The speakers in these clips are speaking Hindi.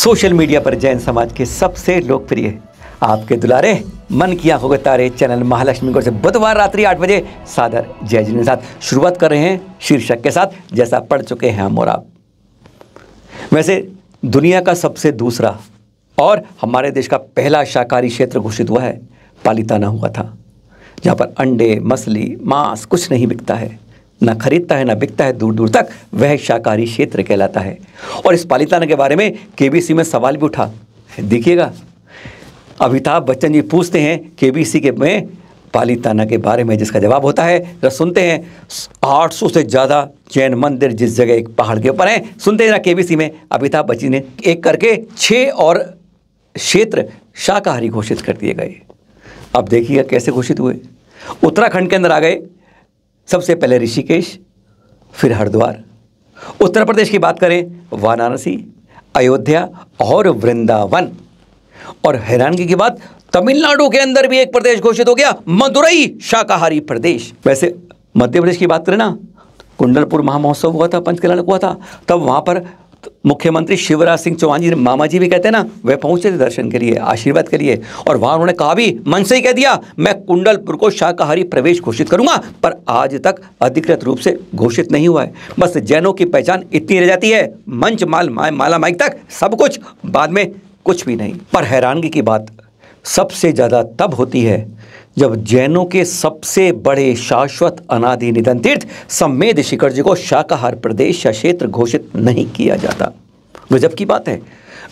सोशल मीडिया पर जैन समाज के सबसे लोकप्रिय आपके दुलारे मन की आंखों के तारे चैनल महालक्ष्मी गौर से बुधवार रात्रि 8 बजे सादर जय जी के साथ शुरुआत कर रहे हैं शीर्षक के साथ, जैसा पढ़ चुके हैं हम और आप। वैसे दुनिया का सबसे दूसरा और हमारे देश का पहला शाकाहारी क्षेत्र घोषित हुआ है पालीताना हुआ था, जहाँ पर अंडे, मछली, मांस कुछ नहीं बिकता है, ना खरीदता है ना बिकता है, दूर दूर तक वह शाकाहारी क्षेत्र कहलाता है। और इस पालीताना के बारे में केबीसी में सवाल भी उठा, देखिएगा। अमिताभ बच्चन जी पूछते हैं केबीसी के में पालीताना के बारे में, जिसका जवाब होता है, जरा सुनते हैं। 800 से ज़्यादा जैन मंदिर जिस जगह एक पहाड़ के ऊपर हैं, सुनते हैं ना केबीसी में अमिताभ बच्चन ने एक करके 6 और क्षेत्र शाकाहारी घोषित कर दिए गए। अब देखिएगा कैसे घोषित हुए। उत्तराखंड के अंदर आ गए सबसे पहले ऋषिकेश, फिर हरिद्वार। उत्तर प्रदेश की बात करें वाराणसी, अयोध्या और वृंदावन। और हैरानगी की बात, तमिलनाडु के अंदर भी एक प्रदेश घोषित हो गया, मदुरई शाकाहारी प्रदेश। वैसे मध्य प्रदेश की बात करें ना, कुंडलपुर महामहोत्सव हुआ था, पंचकल्याण हुआ था, तब वहाँ पर मुख्यमंत्री शिवराज सिंह चौहान जी, मामा जी भी कहते हैं ना, वे पहुंचे थे दर्शन के लिए, आशीर्वाद के लिए। और वहां उन्होंने कहा भी, मन से ही कह दिया, मैं कुंडलपुर को शाकाहारी प्रदेश घोषित करूंगा, पर आज तक अधिकृत रूप से घोषित नहीं हुआ है। बस जैनों की पहचान इतनी रह जाती है, मंच माला माइक तक सब कुछ, बाद में कुछ भी नहीं। पर हैरानगी की बात सबसे ज़्यादा तब होती है जब जैनों के सबसे बड़े शाश्वत अनादि निधन तीर्थ सम्मेद शिखर जी को शाकाहार प्रदेश या क्षेत्र घोषित नहीं किया जाता। गजब की बात है।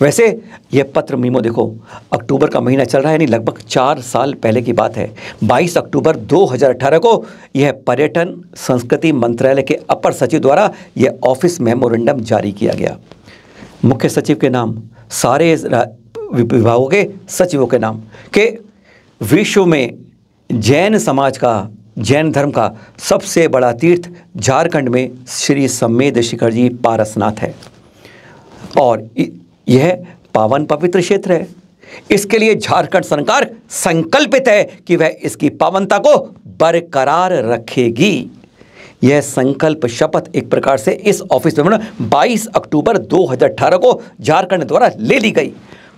वैसे यह पत्र मीमो देखो, अक्टूबर का महीना चल रहा है, यानी लगभग 4 साल पहले की बात है। 22 अक्टूबर 2018 को यह पर्यटन संस्कृति मंत्रालय के अपर सचिव द्वारा यह ऑफिस मेमोरेंडम जारी किया गया। मुख्य सचिव के नाम, सारे विभागों के सचिवों के नाम के विश्व में जैन समाज का, जैन धर्म का सबसे बड़ा तीर्थ झारखंड में श्री सम्मेद शिखर जी पारसनाथ है, और यह पावन पवित्र क्षेत्र है। इसके लिए झारखंड सरकार संकल्पित है कि वह इसकी पावनता को बरकरार रखेगी। यह संकल्प शपथ एक प्रकार से इस ऑफिस में 22 अक्टूबर 2018 को झारखंड द्वारा ले ली गई।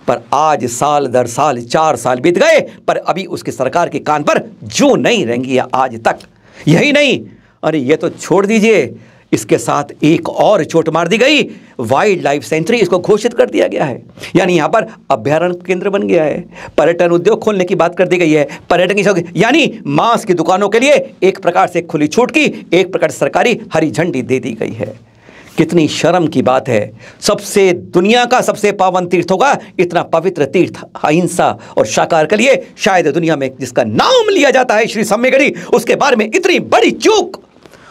पर आज साल दर साल 4 साल बीत गए, पर अभी उसकी सरकार के कान पर जूं नहीं रेंगी है आज तक। यही नहीं, अरे ये तो छोड़ दीजिए, इसके साथ एक और चोट मार दी गई, वाइल्ड लाइफ सेंचुरी इसको घोषित कर दिया गया है, यानी यहाँ पर अभ्यारण्य केंद्र बन गया है। पर्यटन उद्योग खोलने की बात कर दी गई है, पर्यटन की, यानी मांस की दुकानों के लिए एक प्रकार से खुली छूट की, एक प्रकार से सरकारी हरी झंडी दे दी गई है। कितनी शर्म की बात है। सबसे दुनिया का सबसे पावन तीर्थ होगा, इतना पवित्र तीर्थ अहिंसा और शाकाहार के लिए शायद दुनिया में जिसका नाम लिया जाता है श्री सम्मेगरी, उसके बारे में इतनी बड़ी चूक,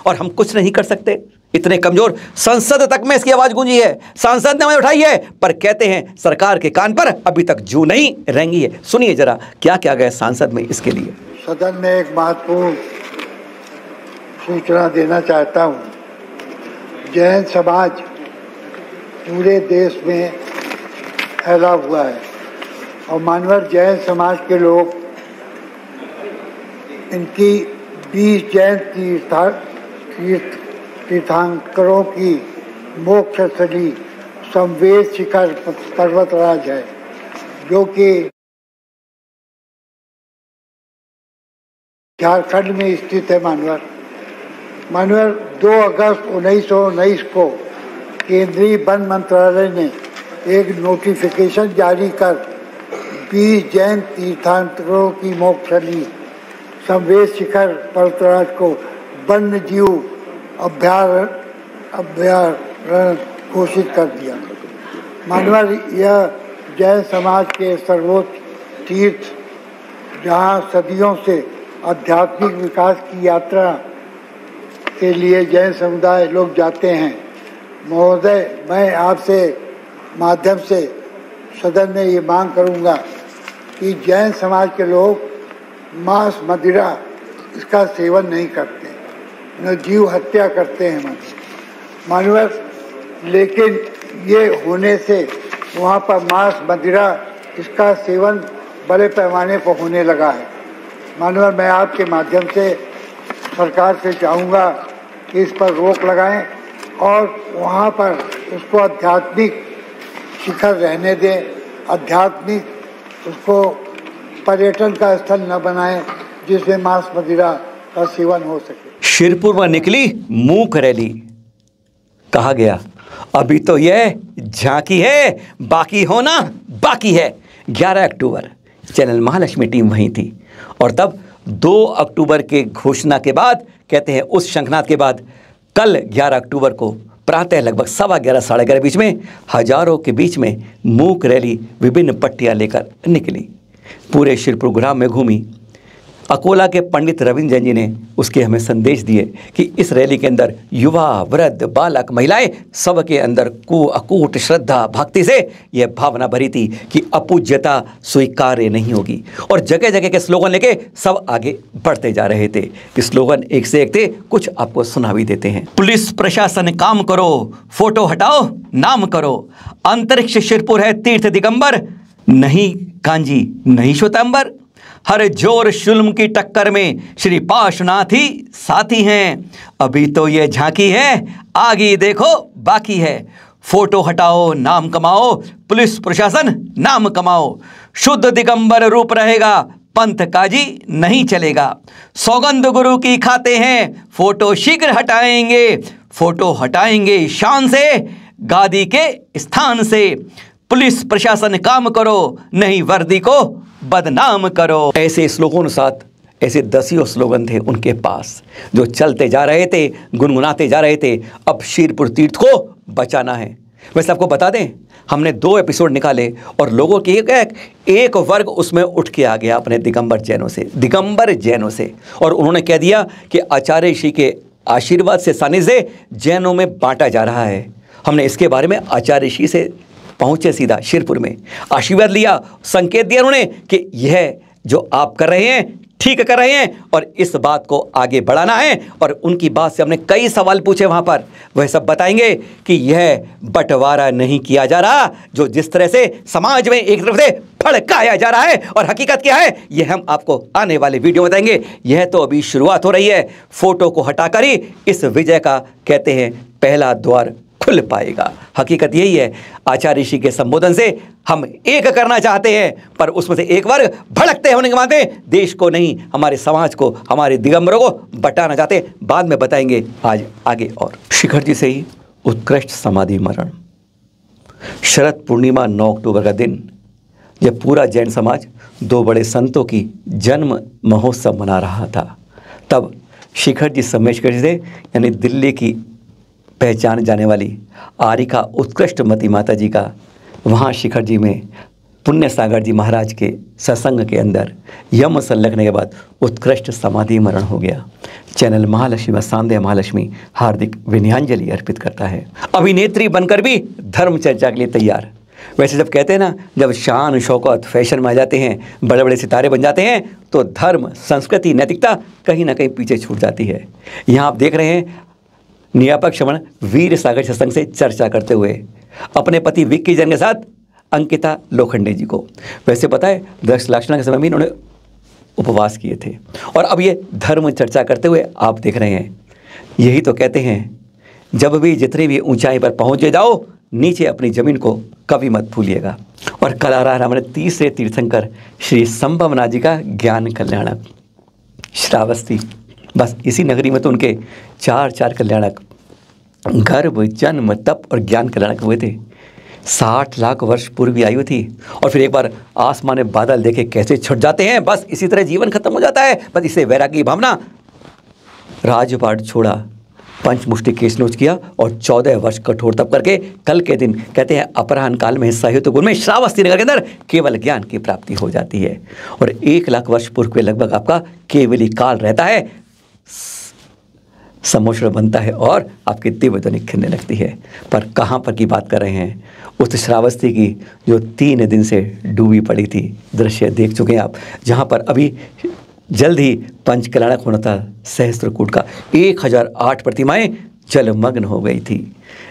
और हम कुछ नहीं कर सकते, इतने कमजोर। संसद तक में इसकी आवाज गूंजी है, सांसद ने आवाज उठाई है, पर कहते हैं सरकार के कान पर अभी तक जू नहीं रेंगी है। सुनिए जरा क्या क्या गया सांसद में इसके लिए। सदन में एक महत्वपूर्ण सूचना देना चाहता हूँ। जैन समाज पूरे देश में फैला हुआ है, और मानवर जैन समाज के लोग इनकी 20 जैन तीर्थंकरों की मोक्षस्थली सम्मेद शिखर पर्वतराज है, जो कि झारखंड में स्थित है। मानवर 2 अगस्त 1919 को केंद्रीय वन मंत्रालय ने एक नोटिफिकेशन जारी कर 20 जैन तीर्थंकरों की मोक्षस्थली सम्मेद शिखर पर्वतराज को वन्य जीव अभ्यारण्य घोषित कर दिया। मानवर यह जैन समाज के सर्वोच्च तीर्थ, जहाँ सदियों से आध्यात्मिक विकास की यात्रा के लिए जैन समुदाय लोग जाते हैं। महोदय, मैं आपसे माध्यम से सदन में ये मांग करूंगा कि जैन समाज के लोग मांस, मदिरा इसका सेवन नहीं करते, न जीव हत्या करते हैं मानवर, लेकिन ये होने से वहाँ पर मांस, मदिरा इसका सेवन बड़े पैमाने पर होने लगा है। मानवर, मैं आपके माध्यम से सरकार से चाहूँगा कि इस पर रोक लगाएं और वहाँ पर उसको आध्यात्मिक शिखर रहने दें, आध्यात्मिक उसको पर्यटन का स्थल न बनाएं जिसमें मांस मदिरा का सेवन हो सके। शिरपुर में निकली मूक रैली, कहा गया अभी तो यह झांकी है, बाकी होना बाकी है। 11 अक्टूबर चैनल महालक्ष्मी टीम वहीं थी और तब 2 अक्टूबर के घोषणा के बाद, कहते हैं उस शंखनाद के बाद, कल 11 अक्टूबर को प्रातः लगभग 11:15 साढ़े 11 बीच में हजारों के बीच में मूक रैली विभिन्न पट्टियां लेकर निकली, पूरे शिरपुर ग्राम में घूमी। अकोला के पंडित रविंद्र जैन जी ने उसके हमें संदेश दिए कि इस रैली के अंदर युवा, वृद्ध, बालक, महिलाएं सबके अंदर अकूट श्रद्धा भक्ति से यह भावना भरी थी कि अपूज्यता स्वीकार्य नहीं होगी। और जगह जगह के स्लोगन लेके सब आगे बढ़ते जा रहे थे। स्लोगन एक से एक थे, कुछ आपको सुना भी देते हैं। पुलिस प्रशासन काम करो, फोटो हटाओ, नाम करो। अंतरिक्ष शिरपुर है तीर्थ दिगंबर, नहीं कांजी नहीं श्वेतांबर। हर जोर शुल्म की टक्कर में श्री पार्श्वनाथ ही साथी हैं। अभी तो ये झांकी है, आगे देखो बाकी है। फोटो हटाओ, नाम कमाओ, पुलिस प्रशासन नाम कमाओ। शुद्ध दिगंबर रूप रहेगा, पंथ काजी नहीं चलेगा। सौगंध गुरु की खाते हैं, फोटो शीघ्र हटाएंगे। फोटो हटाएंगे शान से, गादी के स्थान से। पुलिस प्रशासन काम करो, नहीं वर्दी को बदनाम करो। ऐसे स्लोगनों के साथ ऐसे दसियों स्लोगन थे उनके पास, जो चलते जा रहे थे, गुनगुनाते जा रहे थे। अब शिरपुर तीर्थ को बचाना है। वैसे आपको बता दें, हमने 2 एपिसोड निकाले और लोगों की एक वर्ग उसमें उठ के आ गया अपने दिगंबर जैनों से, और उन्होंने कह दिया कि आचार्य ऋषि के आशीर्वाद से, सानिध्य जैनों में बांटा जा रहा है। हमने इसके बारे में आचार्य ऋषि से पहुंचे, सीधा शिरपुर में आशीर्वाद लिया, संकेत दिया उन्होंने कि यह जो आप कर रहे हैं ठीक कर रहे हैं और इस बात को आगे बढ़ाना है। और उनकी बात से हमने कई सवाल पूछे वहां पर, वह सब बताएंगे कि यह बंटवारा नहीं किया जा रहा, जो जिस तरह से समाज में एक तरफ से भड़काया जा रहा है, और हकीकत क्या है यह हम आपको आने वाले वीडियो में बताएंगे। यह तो अभी शुरुआत हो रही है। फोटो को हटाकर ही इस विजय का, कहते हैं, पहला द्वार खुल पाएगा। हकीकत यही है। आचार्य ऋषि के संबोधन से हम एक करना चाहते हैं, पर उसमें से एक वर्ग भड़कते होने के मानते देश को नहीं, हमारे समाज को, हमारे दिगंबरों को बटाना चाहते। बाद में बताएंगे आज आगे। और शिखर जी से ही उत्कृष्ट समाधि मरण। शरद पूर्णिमा 9 अक्टूबर का दिन, जब पूरा जैन समाज 2 बड़े संतों की जन्म महोत्सव मना रहा था, तब शिखर जी सम्मेशकर जी से, यानी दिल्ली की पहचान जाने वाली आरिका उत्कृष्ट मती माता जी का, वहाँ शिखर जी में पुण्य सागर जी महाराज के सत्संग के अंदर यम संलग्न के बाद उत्कृष्ट समाधि मरण हो गया। चैनल महालक्ष्मी में सांध्य महालक्ष्मी हार्दिक विनयांजलि अर्पित करता है। अभिनेत्री बनकर भी धर्म चर्चा के लिए तैयार। वैसे जब कहते हैं ना, जब शान शौकत फैशन में आ जाते हैं, बड़े बड़े सितारे बन जाते हैं, तो धर्म, संस्कृति, नैतिकता कहीं ना कहीं पीछे छूट जाती है। यहाँ आप देख रहे हैं नियापक श्रवण वीर सागर सत्संग से चर्चा करते हुए अपने पति विक्की जैन के साथ अंकिता लोखंडे जी को। वैसे पता है, दशलाक्षणा के समय में इन्होंने उपवास किए थे, और अब ये धर्म चर्चा करते हुए आप देख रहे हैं। यही तो कहते हैं, जब भी जितनी भी ऊंचाई पर पहुंचे जाओ, नीचे अपनी जमीन को कभी मत भूलिएगा। और कल आ रहा है हमारे तीसरे तीर्थंकर श्री संभवनाथ जी का ज्ञान कल्याणक श्रावस्ती। बस इसी नगरी में तो उनके 4 कल्याणक, गर्भ, जन्म, तप और ज्ञान कल्याणक हुए थे। 60 लाख वर्ष पूर्व आयु थी, और फिर एक बार आसमान में बादल देखे कैसे छुट जाते हैं, बस इसी तरह जीवन खत्म हो जाता है। बस इसे वैरागी भावना, राजपाट छोड़ा, पंचमुष्टि केशनोच किया और 14 वर्ष कठोर तप करके कल के दिन, कहते हैं, अपराह्न काल में साहित्य गुण में श्रावस्ती नगर के अंदर केवल ज्ञान की प्राप्ति हो जाती है। और 1 लाख वर्ष पूर्व के लगभग आपका केवली काल रहता है, समोश्वर बनता है और आपकी दिव्य ध्वनि खिलने लगती है। पर कहाँ पर की बात कर रहे हैं? उस श्रावस्ती की जो 3 दिन से डूबी पड़ी थी, दृश्य देख चुके हैं आप, जहाँ पर अभी जल्द ही पंचकल्याणक होना था। सहस्त्रकूट का 1008 प्रतिमाएं जलमग्न हो गई थी।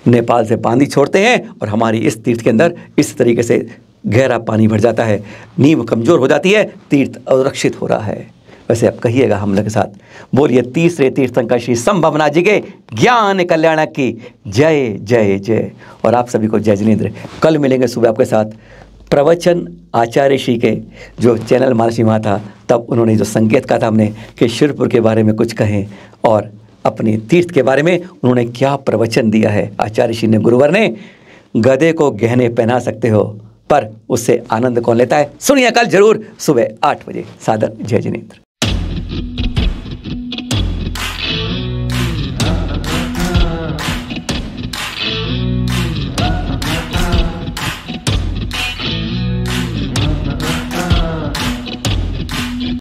नेपाल से बांदी छोड़ते हैं और हमारी इस तीर्थ के अंदर इस तरीके से गहरा पानी भर जाता है, नींव कमज़ोर हो जाती है, तीर्थ अरक्षित हो रहा है। वैसे आप कहिएगा हम लोग के साथ, बोलिए तीसरे तीर्थंकर श्री संभवनाथ जी के ज्ञान कल्याण की जय जय जय। और आप सभी को जय जिनेंद्र। कल मिलेंगे सुबह आपके साथ प्रवचन आचार्य श्री के जो चैनल महालक्ष्मी माँ था, तब उन्होंने जो संकेत कहा था हमने कि शिरपुर के बारे में कुछ कहें और अपने तीर्थ के बारे में उन्होंने क्या प्रवचन दिया है। आचार्य श्री ने, गुरुवर ने, गधे को गहने पहना सकते हो पर उससे आनंद कौन लेता है। सुनिए कल जरूर सुबह 8 बजे। सादर जय जिनेंद्र।